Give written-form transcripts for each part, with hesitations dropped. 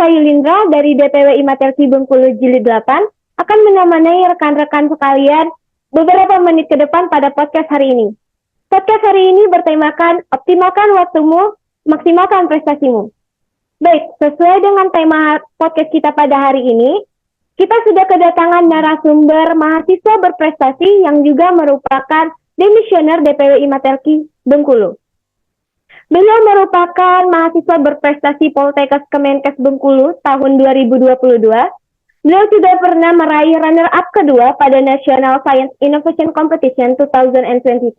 Nisa Yulindra dari DPWI Matelki Bengkulu Jilid 8 akan menemani rekan-rekan sekalian beberapa menit ke depan pada podcast hari ini. Podcast hari ini bertemakan optimalkan waktumu, maksimalkan prestasimu. Baik, sesuai dengan tema podcast kita pada hari ini, kita sudah kedatangan narasumber mahasiswa berprestasi yang juga merupakan demisioner DPWI Matelki Bengkulu. Beliau merupakan mahasiswa berprestasi Poltekkes Kemenkes Bengkulu tahun 2022. Beliau juga pernah meraih runner-up kedua pada National Science Innovation Competition 2022.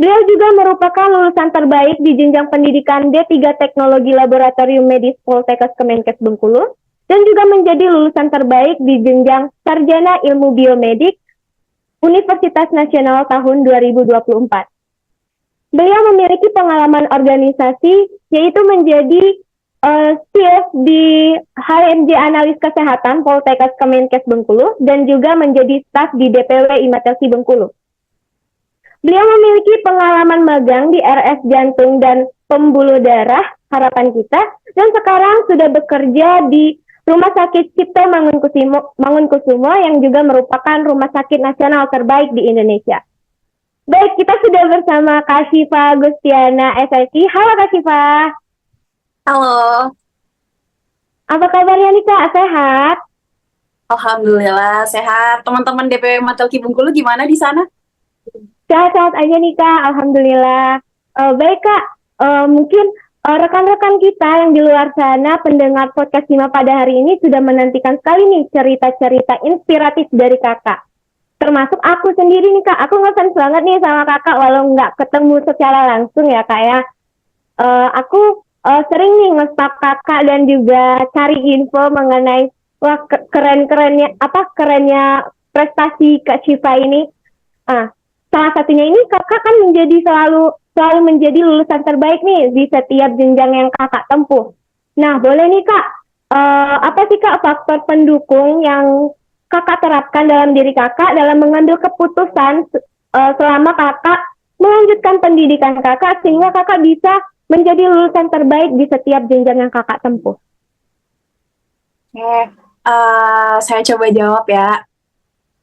Beliau juga merupakan lulusan terbaik di jenjang pendidikan D3 Teknologi Laboratorium Medis Poltekkes Kemenkes Bengkulu dan juga menjadi lulusan terbaik di jenjang Sarjana Ilmu Biomedik Universitas Nasional tahun 2024. Beliau memiliki pengalaman organisasi, yaitu menjadi chief di HMJ Analis Kesehatan Poltekkes Kemenkes Bengkulu dan juga menjadi staf di DPWI Matelki Bengkulu. Beliau memiliki pengalaman magang di RS Jantung dan Pembuluh Darah Harapan Kita dan sekarang sudah bekerja di Rumah Sakit Cipto Mangunkusumo yang juga merupakan rumah sakit nasional terbaik di Indonesia. Baik, kita sudah bersama Kak Syifa Gustiana SIC. Halo Kak Syifa. Halo, Apa kabarnya nih Kak? Sehat? alhamdulillah sehat. Teman-teman DPW Matelki Bengkulu gimana di sana? Sehat-sehat aja nih Kak, Alhamdulillah. Baik Kak, mungkin rekan-rekan kita yang di luar sana pendengar podcast Hima pada hari ini sudah menantikan sekali nih cerita-cerita inspiratif dari Kakak. Termasuk aku sendiri nih Kak, aku ngefans banget nih sama Kakak walau nggak ketemu secara langsung ya Kak ya. Aku sering nih nge-stalk Kakak dan juga cari info mengenai wah kerennya prestasi Kak Syifa ini. Salah satunya ini Kakak kan selalu menjadi lulusan terbaik nih di setiap jenjang yang Kakak tempuh. Nah, boleh nih Kak, apa sih Kak faktor pendukung yang Kakak terapkan dalam diri Kakak dalam mengambil keputusan selama Kakak melanjutkan pendidikan Kakak sehingga Kakak bisa menjadi lulusan terbaik di setiap jenjang yang Kakak tempuh? Saya coba jawab ya.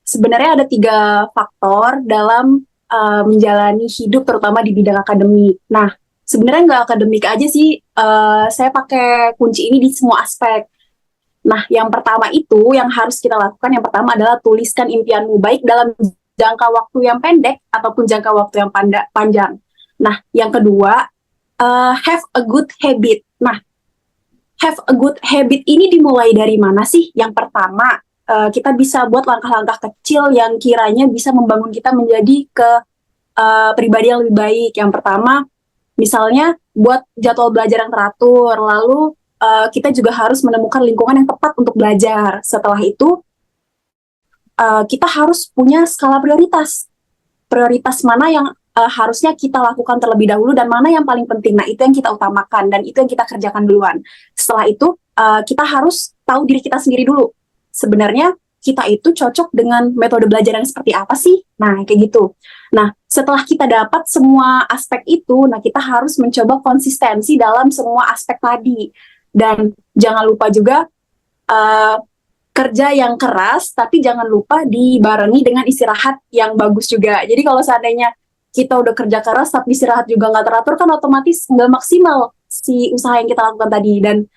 Sebenarnya ada 3 faktor dalam menjalani hidup terutama di bidang akademik. Nah, sebenarnya nggak akademik aja sih, saya pakai kunci ini di semua aspek. Nah, yang pertama itu yang harus kita lakukan, yang pertama adalah tuliskan impianmu, baik dalam jangka waktu yang pendek ataupun jangka waktu yang panjang. Nah, yang kedua, have a good habit. Nah, have a good habit ini dimulai dari mana sih? Yang pertama, kita bisa buat langkah-langkah kecil yang kiranya bisa membangun kita menjadi pribadi yang lebih baik. Yang pertama, misalnya buat jadwal belajar yang teratur, lalu kita juga harus menemukan lingkungan yang tepat untuk belajar. Setelah itu, kita harus punya skala prioritas. Prioritas mana yang harusnya kita lakukan terlebih dahulu dan mana yang paling penting. Nah, itu yang kita utamakan dan itu yang kita kerjakan duluan. Setelah itu, kita harus tahu diri kita sendiri dulu. Sebenarnya kita itu cocok dengan metode belajar yang seperti apa sih? Nah, kayak gitu. Nah, setelah kita dapat semua aspek itu, nah kita harus mencoba konsistensi dalam semua aspek tadi. Dan jangan lupa juga kerja yang keras, tapi jangan lupa dibarengi dengan istirahat yang bagus juga. Jadi kalau seandainya kita udah kerja keras, tapi istirahat juga nggak teratur, kan otomatis nggak maksimal si usaha yang kita lakukan tadi. Dan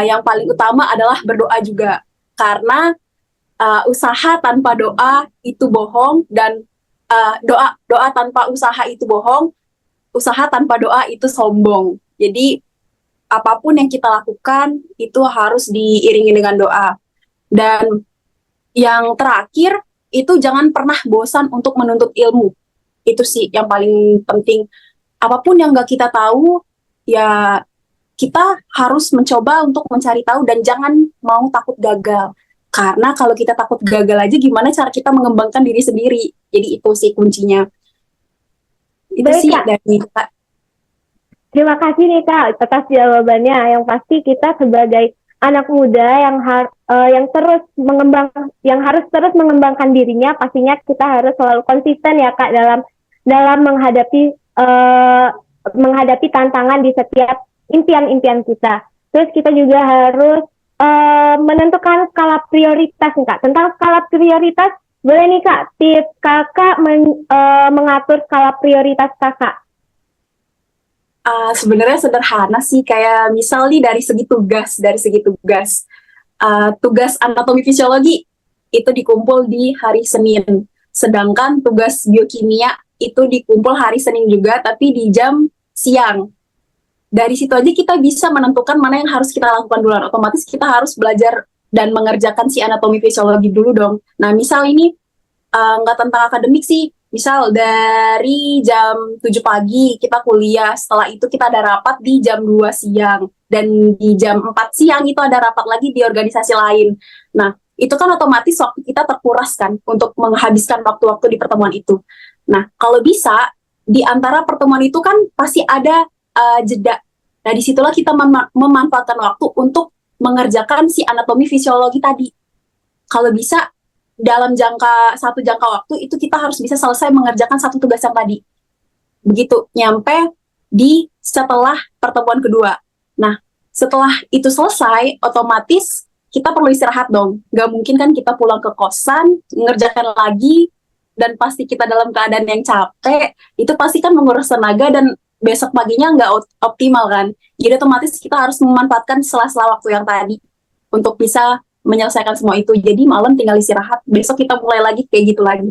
yang paling utama adalah berdoa juga. Karena usaha tanpa doa itu bohong, dan doa tanpa usaha itu bohong, usaha tanpa doa itu sombong. Jadi apapun yang kita lakukan itu harus diiringi dengan doa. Dan yang terakhir itu jangan pernah bosan untuk menuntut ilmu. Itu sih yang paling penting. Apapun yang nggak kita tahu, ya kita harus mencoba untuk mencari tahu dan jangan mau takut gagal. Karena kalau kita takut gagal aja, gimana cara kita mengembangkan diri sendiri? Jadi itu sih kuncinya. Itu Baik, sih Kak. dari Kak. Terima kasih nih Kak atas jawabannya. Yang pasti kita sebagai anak muda yang harus terus mengembangkan dirinya, pastinya kita harus selalu konsisten ya Kak dalam menghadapi tantangan di setiap impian-impian kita. Terus kita juga harus menentukan skala prioritas nih Kak. Tentang skala prioritas, boleh nih Kak tips Kakak mengatur skala prioritas Kakak. Sebenarnya sederhana sih, kayak misal nih dari segi tugas, tugas anatomi fisiologi itu dikumpul di hari Senin, sedangkan tugas biokimia itu dikumpul hari Senin juga, tapi di jam siang. Dari situ aja kita bisa menentukan mana yang harus kita lakukan duluan. Otomatis kita harus belajar dan mengerjakan si anatomi fisiologi dulu dong. Nah, misal ini nggak tentang akademik sih. Misal dari jam 7 pagi kita kuliah, setelah itu kita ada rapat di jam 2 siang, dan di jam 4 siang itu ada rapat lagi di organisasi lain. Nah, itu kan otomatis waktu kita terkuras kan untuk menghabiskan waktu-waktu di pertemuan itu. Nah, kalau bisa, di antara pertemuan itu kan pasti ada jeda. Nah, disitulah kita memanfaatkan waktu untuk mengerjakan si anatomi fisiologi tadi. Kalau bisa, dalam jangka waktu itu kita harus bisa selesai mengerjakan satu tugas yang tadi. Begitu nyampe di setelah pertemuan kedua. Nah, setelah itu selesai, otomatis kita perlu istirahat dong. Gak mungkin kan kita pulang ke kosan, ngerjakan lagi, dan pasti kita dalam keadaan yang capek, itu pasti kan menguras tenaga, dan besok paginya nggak optimal kan. Jadi otomatis kita harus memanfaatkan sela-sela waktu yang tadi untuk bisa menyelesaikan semua itu. Jadi malam tinggal istirahat, besok kita mulai lagi kayak gitu lagi.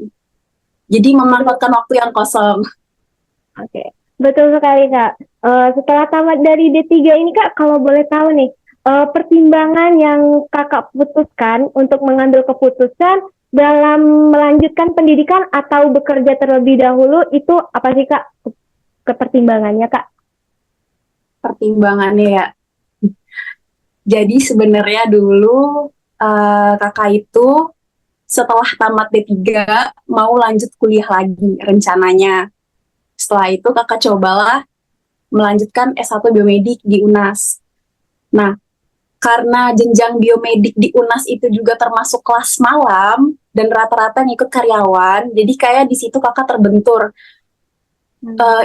Jadi memanfaatkan waktu yang kosong. Oke, betul sekali Kak. Setelah tamat dari D3 ini Kak, kalau boleh tahu nih, pertimbangan yang Kakak putuskan untuk mengambil keputusan dalam melanjutkan pendidikan atau bekerja terlebih dahulu, itu apa sih Kak kepertimbangannya Kak? Pertimbangannya ya. Jadi sebenarnya dulu kakak itu setelah tamat D3 mau lanjut kuliah lagi rencananya. Setelah itu kakak cobalah melanjutkan S1 Biomedik di UNAS. Nah, karena jenjang biomedik di UNAS itu juga termasuk kelas malam dan rata-rata ngikut karyawan, jadi kayak di situ kakak terbentur.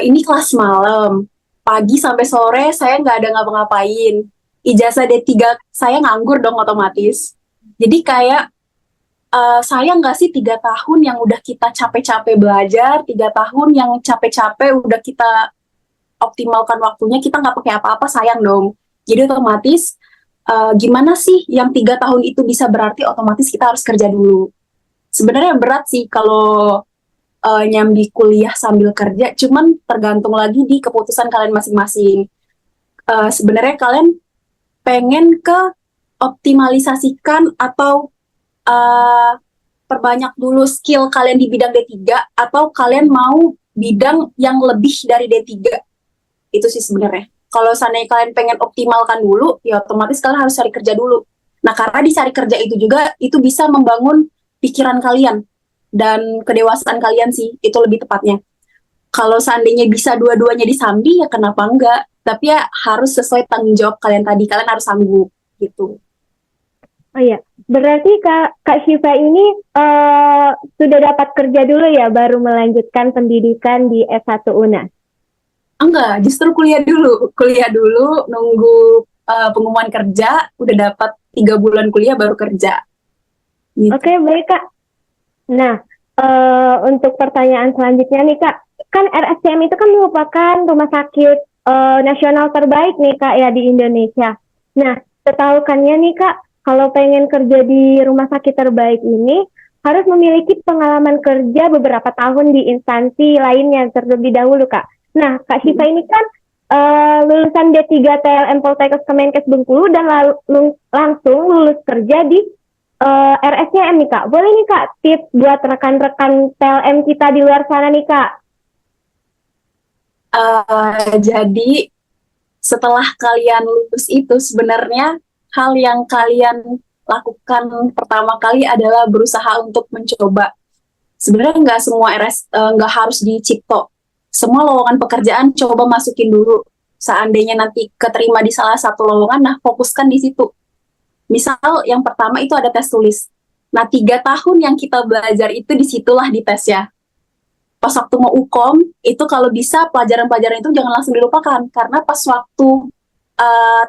Ini kelas malam, pagi sampai sore saya nggak ada ngapa-ngapain. Ijazah D3 saya nganggur dong otomatis. Jadi kayak sayang nggak sih 3 tahun yang udah kita capek-capek belajar, 3 tahun yang capek-capek udah kita optimalkan waktunya, kita nggak pakai apa-apa, sayang dong. Jadi otomatis gimana sih yang 3 tahun itu bisa berarti otomatis kita harus kerja dulu. Sebenarnya berat sih kalau nyambi kuliah sambil kerja, cuman tergantung lagi di keputusan kalian masing-masing. Sebenarnya kalian pengen ke optimalisasikan atau perbanyak dulu skill kalian di bidang D3, atau kalian mau bidang yang lebih dari D3. Itu sih sebenarnya. Kalau seandainya kalian pengen optimalkan dulu, ya otomatis kalian harus cari kerja dulu. Nah, karena di cari kerja itu juga, itu bisa membangun pikiran kalian dan kedewasaan kalian sih, itu lebih tepatnya. Kalau seandainya bisa dua-duanya disambi, ya kenapa enggak? Tapi ya harus sesuai tanggung jawab kalian tadi, kalian harus sanggup, gitu. Oh iya, berarti Kak Syifa ini sudah dapat kerja dulu ya, baru melanjutkan pendidikan di S1 UNAS? Enggak, justru kuliah dulu, nunggu pengumuman kerja, udah dapat 3 bulan kuliah baru kerja. Gitu. Oke, baik Kak. Nah, untuk pertanyaan selanjutnya nih Kak, kan RSCM itu kan merupakan rumah sakit nasional terbaik nih Kak ya di Indonesia. Nah, setahukannya nih Kak, kalau pengen kerja di rumah sakit terbaik ini, harus memiliki pengalaman kerja beberapa tahun di instansi lainnya terlebih dahulu Kak. Nah, Kak Syifa ini kan lulusan D3 TLM Poltekkes Kemenkes Bengkulu dan langsung lulus kerja di RSCM nih Kak. Boleh nih Kak tips buat rekan-rekan TLM kita di luar sana nih Kak? Jadi setelah kalian lulus itu, sebenarnya hal yang kalian lakukan pertama kali adalah berusaha untuk mencoba. Sebenarnya nggak semua nggak harus dicipto. Semua lowongan pekerjaan coba masukin dulu. Seandainya nanti keterima di salah satu lowongan, nah fokuskan di situ. Misal yang pertama itu ada tes tulis. Nah, 3 tahun yang kita belajar itu disitulah dites ya. Pas waktu mau UKOM, itu kalau bisa pelajaran-pelajaran itu jangan langsung dilupakan. Karena pas waktu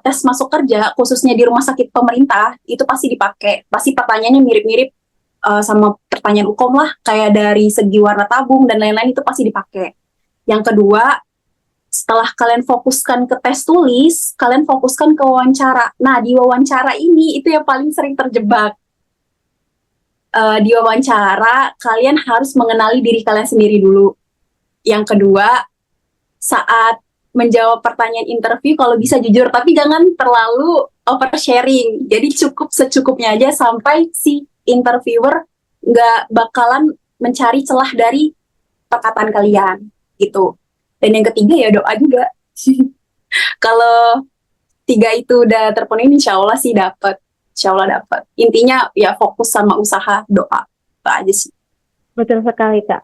tes masuk kerja, khususnya di rumah sakit pemerintah, itu pasti dipakai. Pasti pertanyaannya mirip-mirip sama pertanyaan UKOM lah, kayak dari segi warna tabung dan lain-lain itu pasti dipakai. Yang kedua, setelah kalian fokuskan ke tes tulis, kalian fokuskan ke wawancara. Nah, di wawancara ini itu yang paling sering terjebak. Di wawancara, kalian harus mengenali diri kalian sendiri dulu. Yang kedua, saat menjawab pertanyaan interview, kalau bisa jujur, tapi jangan terlalu oversharing. Jadi cukup secukupnya aja sampai si interviewer nggak bakalan mencari celah dari perkataan kalian, gitu. Dan yang ketiga ya doa juga. Kalau tiga itu udah terpenuhi, insya Allah sih dapat. Insya Allah dapat. Intinya ya fokus sama usaha, doa. Itu aja sih. Betul sekali, Kak.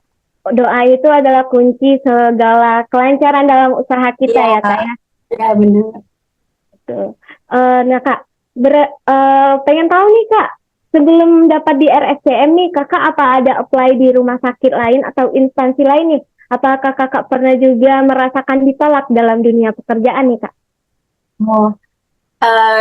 Doa itu adalah kunci segala kelancaran dalam usaha kita Iya, ya, Kak ya. ya benar. Betul. Nah, Kak, pengen tahu nih, Kak, sebelum dapat di RSCM nih, Kakak apa ada apply di rumah sakit lain atau instansi lain nih? Apakah Kakak pernah juga merasakan ditolak dalam dunia pekerjaan nih, Kak? Oh,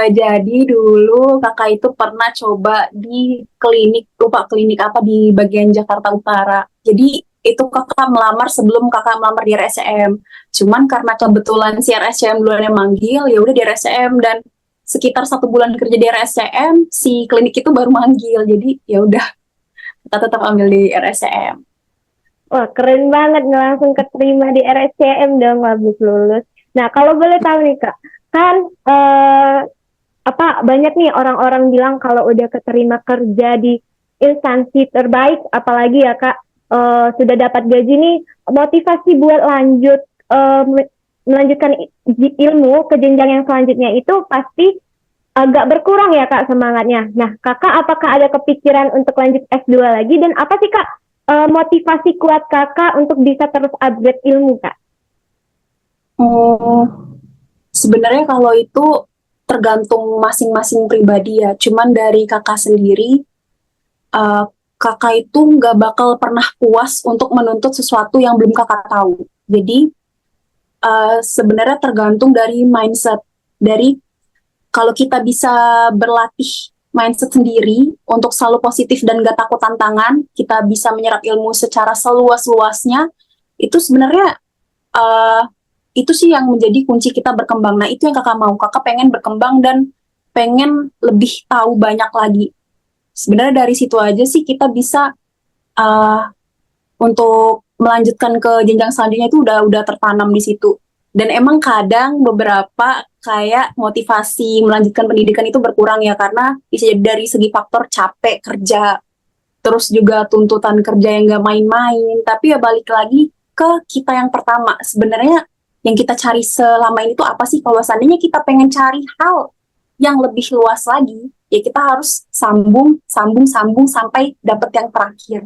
jadi dulu kakak itu pernah coba di klinik, lupa klinik apa di bagian Jakarta Utara. Jadi itu kakak melamar sebelum kakak melamar di RSCM. Cuman karena kebetulan si RSCM duluan yang manggil, ya udah di RSCM dan sekitar 1 bulan kerja di RSCM, si klinik itu baru manggil. Jadi ya udah kita tetap ambil di RSCM. Wah, keren banget nih, langsung keterima di RSCM dong habis lulus. Nah, kalau boleh tahu nih, Kak, kan banyak nih orang-orang bilang kalau udah keterima kerja di instansi terbaik, apalagi ya Kak, sudah dapat gaji nih, motivasi buat melanjutkan ilmu ke jenjang yang selanjutnya itu pasti agak berkurang ya Kak semangatnya. Nah, Kakak apakah ada kepikiran untuk lanjut S2 lagi, dan apa sih Kak motivasi kuat Kakak untuk bisa terus upgrade ilmu Kak? Sebenarnya kalau itu tergantung masing-masing pribadi ya. Cuman dari kakak sendiri, uh, kakak itu nggak bakal pernah puas untuk menuntut sesuatu yang belum kakak tahu. Jadi sebenarnya tergantung dari mindset. Dari kalau kita bisa berlatih mindset sendiri untuk selalu positif dan gak takut tantangan, kita bisa menyerap ilmu secara seluas-luasnya, itu sebenarnya uh, itu sih yang menjadi kunci kita berkembang. Nah, itu yang kakak mau. Kakak pengen berkembang dan pengen lebih tahu banyak lagi. Sebenarnya dari situ aja sih kita bisa uh, untuk melanjutkan ke jenjang selanjutnya itu udah tertanam di situ. Dan emang kadang beberapa kayak motivasi melanjutkan pendidikan itu berkurang ya karena bisa jadi dari segi faktor capek kerja, terus juga tuntutan kerja yang gak main-main. Tapi ya balik lagi ke kita yang pertama. Sebenarnya yang kita cari selama ini tuh apa sih? Kalau seandainya kita pengen cari hal yang lebih luas lagi, ya kita harus sambung, sambung, sambung sampai dapat yang terakhir.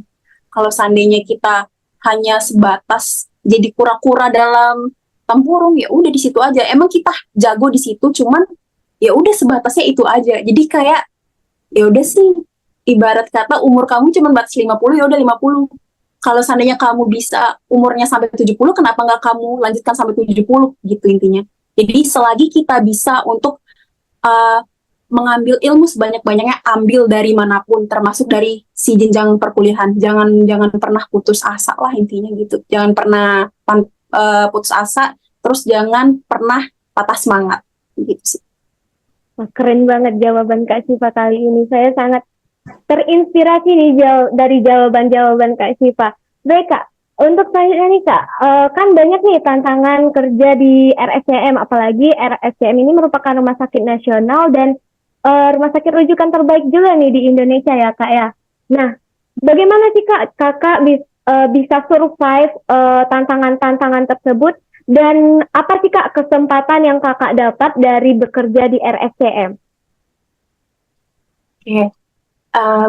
Kalau seandainya kita hanya sebatas jadi kura-kura dalam tempurung, ya udah di situ aja. Emang kita jago di situ, cuman ya udah sebatasnya itu aja. Jadi kayak ya udah sih, ibarat kata umur kamu cuma batas 50, ya udah 50. Kalau seandainya kamu bisa umurnya sampai 70, kenapa nggak kamu lanjutkan sampai 70 gitu intinya. Jadi selagi kita bisa untuk uh, mengambil ilmu sebanyak-banyaknya, ambil dari manapun, termasuk dari si jenjang perkuliahan. Jangan pernah putus asa lah intinya gitu. Jangan pernah putus asa, terus jangan pernah patah semangat gitu sih. Wah, keren banget jawaban Kak Syifa kali ini. Saya sangat terinspirasi nih dari jawaban-jawaban Kak Syifa. Baik Kak, untuk selanjutnya nih Kak, kan banyak nih tantangan kerja di RSCM, apalagi RSCM ini merupakan rumah sakit nasional dan rumah sakit rujukan terbaik juga nih di Indonesia ya Kak ya. Nah, bagaimana sih Kak Kakak bisa survive tantangan-tantangan tersebut, dan apa sih Kak kesempatan yang Kakak dapat dari bekerja di RSCM? Oke.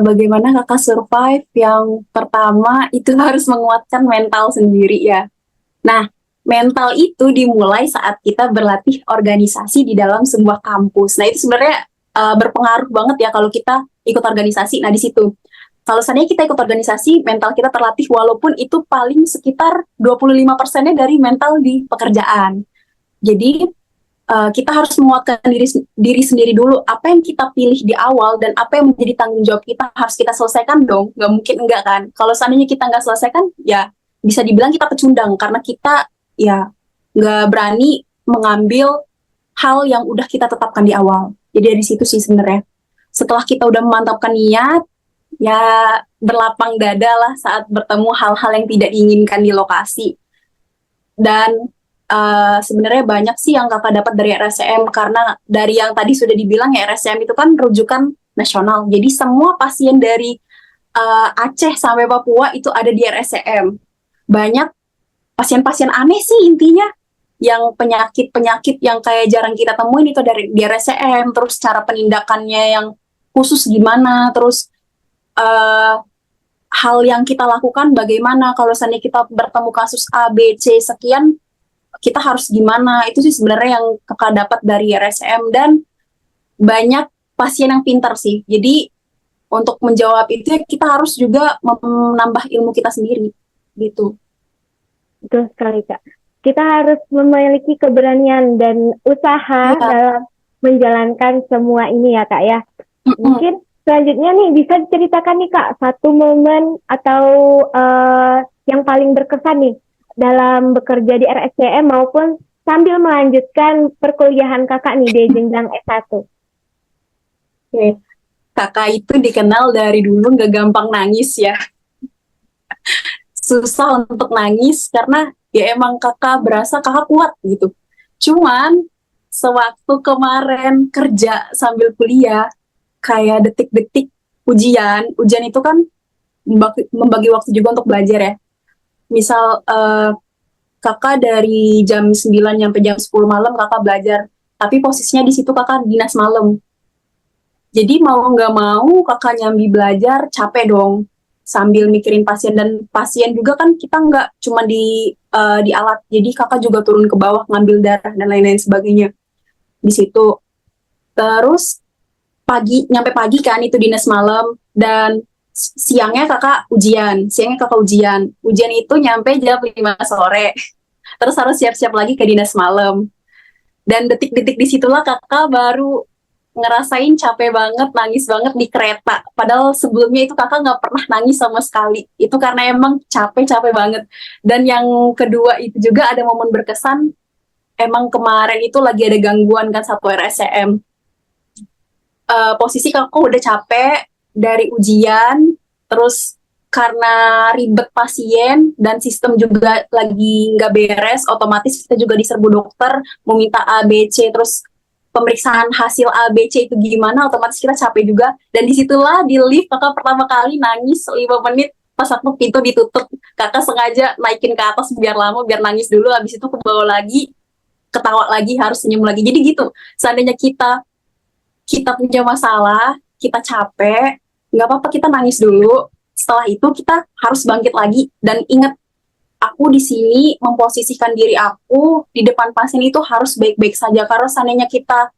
Bagaimana kakak survive? Yang pertama itu harus menguatkan mental sendiri ya. Nah, mental itu dimulai saat kita berlatih organisasi di dalam sebuah kampus. Nah, itu sebenarnya berpengaruh banget ya kalau kita ikut organisasi. Nah, di situ. Kalau seandainya kita ikut organisasi, mental kita terlatih walaupun itu paling sekitar 25%-nya dari mental di pekerjaan. Jadi, kita harus menguatkan diri sendiri dulu. Apa yang kita pilih di awal dan apa yang menjadi tanggung jawab kita harus kita selesaikan dong. Nggak mungkin enggak kan. Kalau seandainya kita nggak selesaikan, ya bisa dibilang kita pecundang karena kita ya nggak berani mengambil hal yang udah kita tetapkan di awal. Jadi dari situ sih sebenarnya. Setelah kita udah memantapkan niat, ya berlapang dada lah saat bertemu hal-hal yang tidak diinginkan di lokasi. Dan sebenarnya banyak sih yang kakak dapat dari RSCM karena dari yang tadi sudah dibilang ya RSCM itu kan rujukan nasional. Jadi semua pasien dari Aceh sampai Papua itu ada di RSCM. Banyak pasien-pasien aneh sih intinya yang penyakit-penyakit yang kayak jarang kita temuin itu dari di RSCM, terus cara penindakannya yang khusus gimana, terus eh, hal yang kita lakukan bagaimana kalau seandainya kita bertemu kasus A, B, C sekian, kita harus gimana. Itu sih sebenarnya yang kakak dapat dari RSCM dan banyak pasien yang pintar sih. Jadi untuk menjawab itu ya kita harus juga menambah ilmu kita sendiri gitu. Betul sekali, Kak. Kita harus memiliki keberanian dan usaha Ya. dalam menjalankan semua ini ya, Kak ya. Mm-mm. Mungkin selanjutnya nih bisa diceritakan nih, Kak, satu momen atau yang paling berkesan nih dalam bekerja di RSCM maupun sambil melanjutkan perkuliahan Kakak nih di jenjang S1. Oke. Kakak itu dikenal dari dulu nggak gampang nangis ya. Susah untuk nangis karena ya emang kakak berasa kakak kuat gitu. Cuman sewaktu kemarin kerja sambil kuliah, kayak detik-detik ujian itu kan membagi waktu juga untuk belajar ya. Misal kakak dari jam 9 sampai jam 10 malam kakak belajar, tapi posisinya di situ kakak dinas malam. Jadi mau nggak mau kakak nyambi belajar capek dong sambil mikirin pasien dan pasien juga kan kita nggak cuma di alat, jadi kakak juga turun ke bawah ngambil darah dan lain-lain sebagainya di situ. Terus nyampe pagi kan itu dinas malam dan siangnya kakak ujian itu nyampe jam 5 sore terus harus siap-siap lagi ke dinas malam dan detik-detik disitulah kakak baru ngerasain capek banget, nangis banget di kereta. Padahal sebelumnya itu kakak nggak pernah nangis sama sekali. Itu karena emang capek-capek banget. Dan yang kedua itu juga ada momen berkesan. Emang kemarin itu lagi ada gangguan kan satu RSCM. Posisi kakak udah capek dari ujian, terus karena ribet pasien dan sistem juga lagi nggak beres, otomatis kita juga diserbu dokter, mau minta A, B, C, terus pemeriksaan hasil A, B, C itu gimana, otomatis kita capek juga. Dan disitulah di lift kakak pertama kali nangis 5 menit pas waktu pintu ditutup. Kakak sengaja naikin ke atas biar lama, biar nangis dulu, habis itu ke bawah lagi, ketawa lagi, harus senyum lagi. Jadi gitu, seandainya kita punya masalah, kita capek, nggak apa-apa kita nangis dulu. Setelah itu kita harus bangkit lagi dan ingat aku di sini memposisikan diri aku di depan pasien itu harus baik-baik saja karena seandainya kita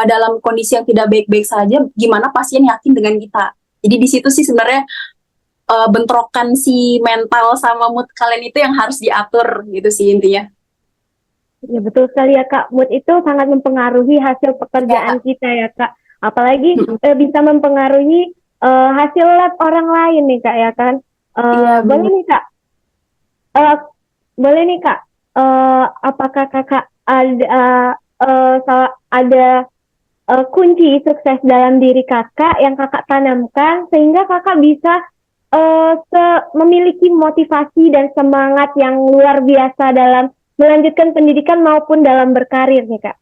dalam kondisi yang tidak baik-baik saja, gimana pasien yakin dengan kita. Jadi di situ sih sebenarnya bentrokan si mental sama mood kalian itu yang harus diatur gitu sih intinya. Ya betul sekali ya Kak, mood itu sangat mempengaruhi hasil pekerjaan kita ya Kak. Apalagi bisa mempengaruhi hasil lab orang lain nih Kak ya kan. Boleh nih Kak, boleh nih Kak, apakah Kakak ada kunci sukses dalam diri Kakak yang Kakak tanamkan sehingga Kakak bisa memiliki motivasi dan semangat yang luar biasa dalam melanjutkan pendidikan maupun dalam berkarir nih Kak?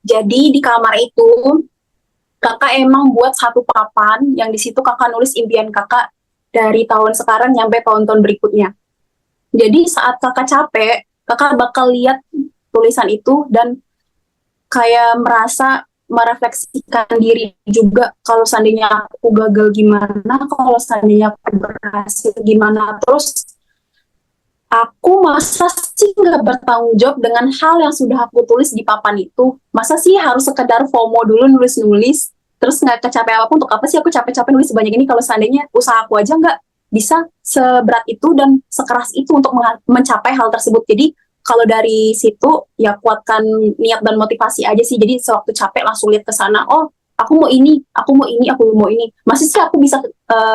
Jadi di kamar itu kakak emang buat satu papan yang di situ kakak nulis impian kakak dari tahun sekarang sampai tahun-tahun berikutnya. Jadi saat kakak capek, kakak bakal lihat tulisan itu dan kayak merasa merefleksikan diri juga kalau seandainya aku gagal gimana, kalau seandainya aku berhasil gimana. Terus aku masa sih nggak bertanggung jawab dengan hal yang sudah aku tulis di papan itu? Masa sih harus sekedar FOMO dulu nulis-nulis, terus nggak kecapai apapun? Untuk apa sih aku capek-capek nulis sebanyak ini kalau seandainya usaha aku aja nggak bisa seberat itu dan sekeras itu untuk mencapai hal tersebut. Jadi kalau dari situ ya kuatkan niat dan motivasi aja sih. Jadi sewaktu capek langsung lihat ke sana. Oh, aku mau ini, aku mau ini, aku mau ini. Masih sih aku bisa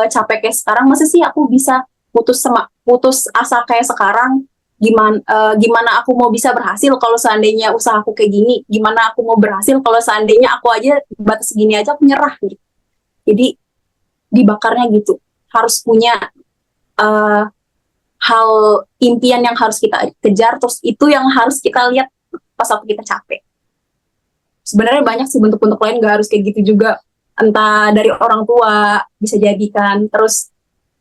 capek kayak sekarang? Masih sih aku bisa putus asa kayak sekarang? Gimana aku mau bisa berhasil kalau seandainya usaha aku kayak gini? Gimana aku mau berhasil kalau seandainya aku aja batas segini aja aku nyerah gitu. Jadi dibakarnya gitu. Harus punya eh, hal impian yang harus kita kejar, terus itu yang harus kita lihat pas waktu kita capek. Sebenarnya banyak sih bentuk-bentuk lain, gak harus kayak gitu juga. Entah dari orang tua bisa jadikan, terus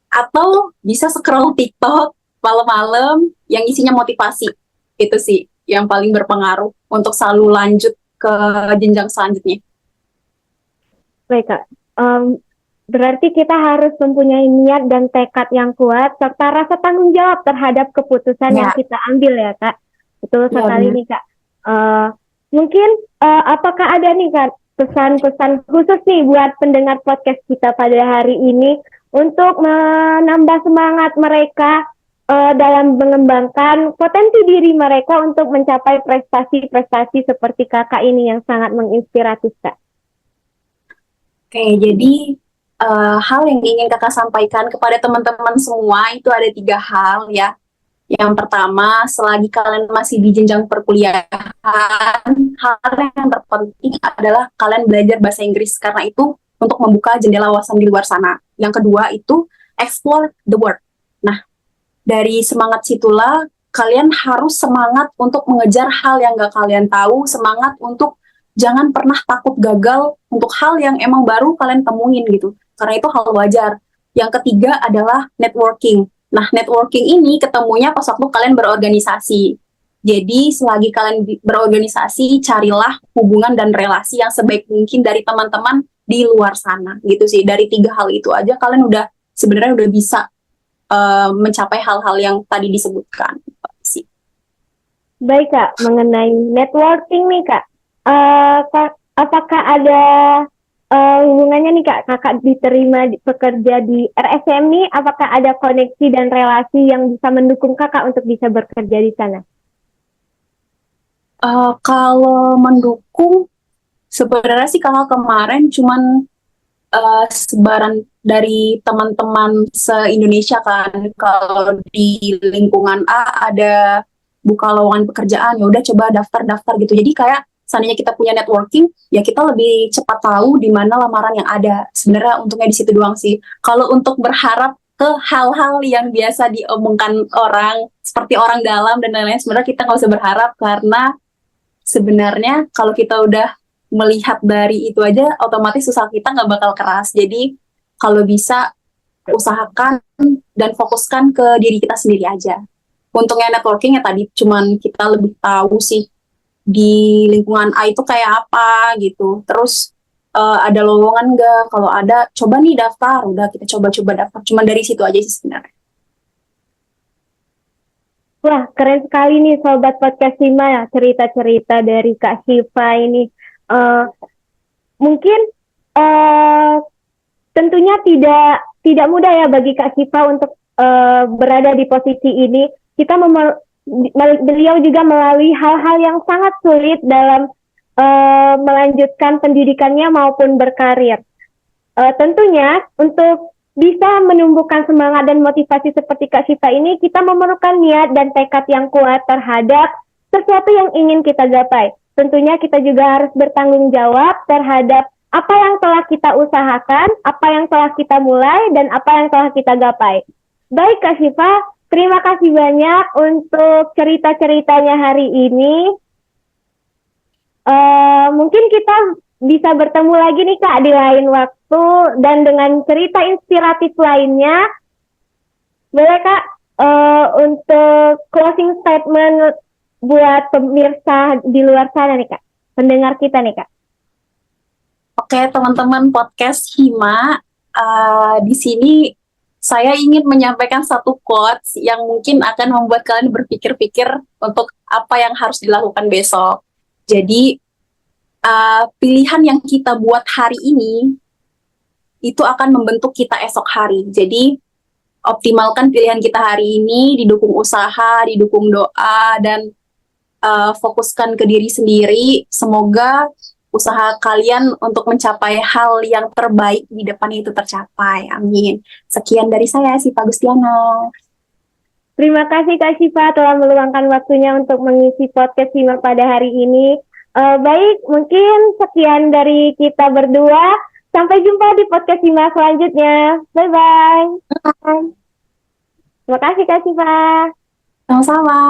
atau bisa scroll TikTok malam-malam yang isinya motivasi. Itu sih yang paling berpengaruh untuk selalu lanjut ke jenjang selanjutnya. Baik, Kak. Berarti kita harus mempunyai niat dan tekad yang kuat serta rasa tanggung jawab terhadap keputusan yang Ya, kita ambil ya, Kak. Betul ya sekali benar. nih, Kak. Mungkin apakah ada nih, Kak, pesan-pesan khusus nih buat pendengar podcast kita pada hari ini untuk menambah semangat mereka dalam mengembangkan potensi diri mereka untuk mencapai prestasi-prestasi seperti Kakak ini yang sangat menginspiratif, Kak. Oke, jadi hal yang ingin kakak sampaikan kepada teman-teman semua itu ada 3 hal ya. Yang pertama, selagi kalian masih di jenjang perkuliahan, hal yang terpenting adalah kalian belajar bahasa Inggris karena itu untuk membuka jendela wawasan di luar sana. Yang kedua itu explore the world. Nah, dari semangat situlah kalian harus semangat untuk mengejar hal yang gak kalian tahu, semangat untuk jangan pernah takut gagal untuk hal yang emang baru kalian temuin gitu. Karena itu hal wajar. Yang ketiga adalah networking. Nah, networking ini ketemunya pas waktu kalian berorganisasi. Jadi, selagi kalian berorganisasi, carilah hubungan dan relasi yang sebaik mungkin dari teman-teman di luar sana. Gitu sih. Dari 3 hal itu aja kalian udah sebenarnya udah bisa mencapai hal-hal yang tadi disebutkan sih. Baik, Kak, mengenai networking nih, Kak. Apakah ada hubungannya nih, Kak, Kakak diterima bekerja di RSCM nih, apakah ada koneksi dan relasi yang bisa mendukung Kakak untuk bisa bekerja di sana? Kalau mendukung, sebenarnya sih kakak kemarin cuman sebaran dari teman-teman se-Indonesia kan. Kalau di lingkungan A ada buka lowongan pekerjaan, ya udah coba daftar-daftar gitu. Jadi kayak seandainya kita punya networking, ya kita lebih cepat tahu di mana lamaran yang ada. Sebenarnya untungnya di situ doang sih. Kalau untuk berharap ke hal-hal yang biasa diomongkan orang, seperti orang dalam dan lain-lain, sebenarnya kita nggak usah berharap karena sebenarnya kalau kita udah melihat dari itu aja, otomatis usaha kita nggak bakal keras. Jadi kalau bisa usahakan dan fokuskan ke diri kita sendiri aja. Untungnya networking ya tadi cuman kita lebih tahu sih di lingkungan A itu kayak apa gitu. Terus ada lowongan nggak? Kalau ada, coba nih daftar. Udah kita coba-coba daftar. Cuman dari situ aja sih sebenarnya. Wah, keren sekali nih Sobat Podcast Hima ya, cerita-cerita dari Kak Syifa ini. Eh, Mungkin eh, tentunya tidak mudah ya bagi Kak Syifa untuk berada di posisi ini. Beliau juga melalui hal-hal yang sangat sulit dalam melanjutkan pendidikannya maupun berkarir. Tentunya untuk bisa menumbuhkan semangat dan motivasi seperti Kak Syifa ini, kita memerlukan niat dan tekad yang kuat terhadap sesuatu yang ingin kita gapai. Tentunya kita juga harus bertanggung jawab terhadap apa yang telah kita usahakan, apa yang telah kita mulai, dan apa yang telah kita gapai. Baik Kak Syifa, terima kasih banyak untuk cerita-ceritanya hari ini. Mungkin kita bisa bertemu lagi nih Kak di lain waktu dan dengan cerita inspiratif lainnya. Boleh Kak untuk closing statement buat pemirsa di luar sana nih Kak, pendengar kita nih Kak. Oke, teman-teman podcast Hima, di sini saya ingin menyampaikan satu quotes yang mungkin akan membuat kalian berpikir-pikir untuk apa yang harus dilakukan besok. Jadi, pilihan yang kita buat hari ini itu akan membentuk kita esok hari. Jadi, optimalkan pilihan kita hari ini, didukung usaha, didukung doa, dan fokuskan ke diri sendiri. Semoga usaha kalian untuk mencapai hal yang terbaik di depan itu tercapai. Amin. Sekian dari saya, Siva Gustiana. Terima kasih Kak Syifa telah meluangkan waktunya untuk mengisi podcast Simak pada hari ini. Baik, mungkin sekian dari kita berdua. Sampai jumpa di podcast Simak selanjutnya. Bye-bye. Terima kasih Kak Syifa. Sama-sama.